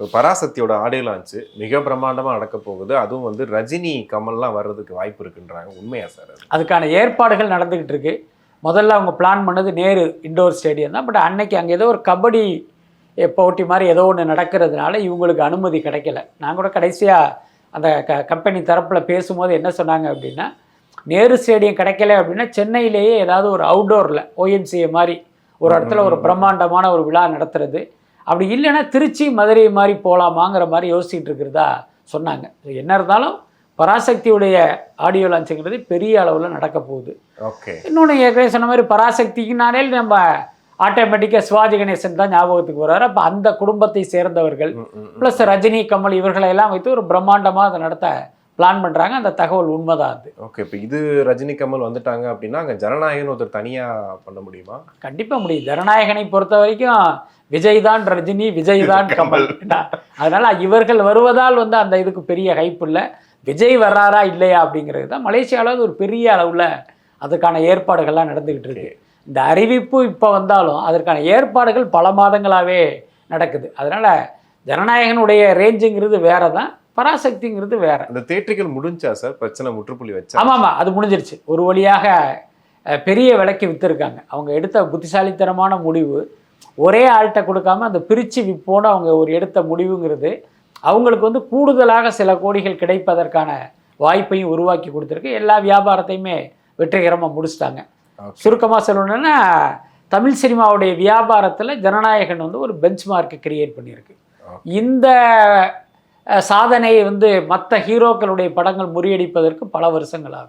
இப்போ பராசக்தியோட audio launch மிக பிரம்மாண்டமாக நடக்க போகுது. அதுவும் வந்து ரஜினி கமல்லாம் வர்றதுக்கு வாய்ப்பு இருக்குன்றாங்க. உண்மையா சார் அது? அதுக்கான ஏற்பாடுகள் நடந்துக்கிட்டு இருக்கு. முதல்ல அவங்க பிளான் பண்ணது நேரு இண்டோர் ஸ்டேடியம் தான். பட் அன்னைக்கு அங்கே ஏதோ ஒரு கபடி போட்டி மாதிரி ஏதோ ஒன்று நடக்கிறதுனால இவங்களுக்கு அனுமதி கிடைக்கல. நான் கூட கடைசியாக அந்த கம்பெனி தரப்பில் பேசும்போது என்ன சொன்னாங்க அப்படின்னா, நேரு ஸ்டேடியம் கிடைக்கல அப்படின்னா சென்னையிலேயே ஏதாவது ஒரு அவுட்டோரில் OMCA மாதிரி ஒரு இடத்துல ஒரு பிரம்மாண்டமான ஒரு விழா நடத்துறது, அப்படி இல்லைன்னா திருச்சி மதுரை மாதிரி போகலாமாங்கிற மாதிரி யோசிச்சுட்டு இருக்கிறதா சொன்னாங்க. என்ன இருந்தாலும் பராசக்தியுடைய ஆடியோ லான்ச்சுங்கிறது பெரிய அளவில் நடக்க போகுது. ஓகே. இன்னொன்று ஏற்கனவே சொன்ன மாதிரி பராசக்திக்குனாலே நம்ம ஆட்டோமேட்டிக்காக சிவாஜி கணேசன் தான் ஞாபகத்துக்கு வர்றாரு. அப்போ அந்த குடும்பத்தை சேர்ந்தவர்கள் ப்ளஸ் ரஜினி கமல் இவர்களை எல்லாம் வைத்து ஒரு பிரம்மாண்டமாக அதை நடத்த பிளான் பண்ணுறாங்க. அந்த தகவல் உண்மைதான் அது. ஓகே. இப்போ இது ரஜினி கமல் வந்துட்டாங்க அப்படின்னா அங்கே ஜனநாயகன் ஒருத்தர் தனியாக பண்ண முடியுமா? கண்டிப்பாக முடியும். ஜனநாயகனை பொறுத்த வரைக்கும் விஜய் தான் ரஜினி, விஜய் தான் கமல். அதனால் இவர்கள் வருவதால் வந்து அந்த இதுக்கு பெரிய ஹைப் இல்லை. விஜய் வர்றாரா இல்லையா அப்படிங்கிறது தான். மலேசியாவில் ஒரு பெரிய அளவில் அதுக்கான ஏற்பாடுகள்லாம் நடந்துக்கிட்டு இருக்கு. இந்த அறிவிப்பு இப்போ வந்தாலும் அதற்கான ஏற்பாடுகள் பல மாதங்களாகவே நடக்குது. அதனால் ஜனநாயகனுடைய ரேஞ்சுங்கிறது வேறு தான், பராசக்திங்கிறது வேறு. அந்த தேட்டர்கள் முடிஞ்சா சார்? பிரச்சனை முற்றுப்புள்ளி வச்சா? ஆமாம், அது முடிஞ்சிருச்சு. ஒரு வழியாக பெரிய விலைக்கு விற்றுருக்காங்க. அவங்க எடுத்த புத்திசாலித்தனமான முடிவு ஒரே ஆள்கிட்ட கொடுக்காம அந்த பிரித்து விற்போன்னு அவங்க ஒரு எடுத்த முடிவுங்கிறது அவங்களுக்கு வந்து கூடுதலாக சில கோடிகள் கிடைப்பதற்கான வாய்ப்பையும் உருவாக்கி கொடுத்துருக்கு. எல்லா வியாபாரத்தையுமே வெற்றிகரமாக முடிச்சிட்டாங்க. சுருக்கமாக சொல்லணுன்னா தமிழ் சினிமாவுடைய வியாபாரத்தில் ஜனநாயகன் வந்து ஒரு பெஞ்ச் மார்க்கை கிரியேட் பண்ணியிருக்கு. இந்த சாதனையை வந்து மற்ற ஹீரோக்களுடைய படங்கள் முறியடிப்பதற்கு பல வருஷங்கள் ஆகும்.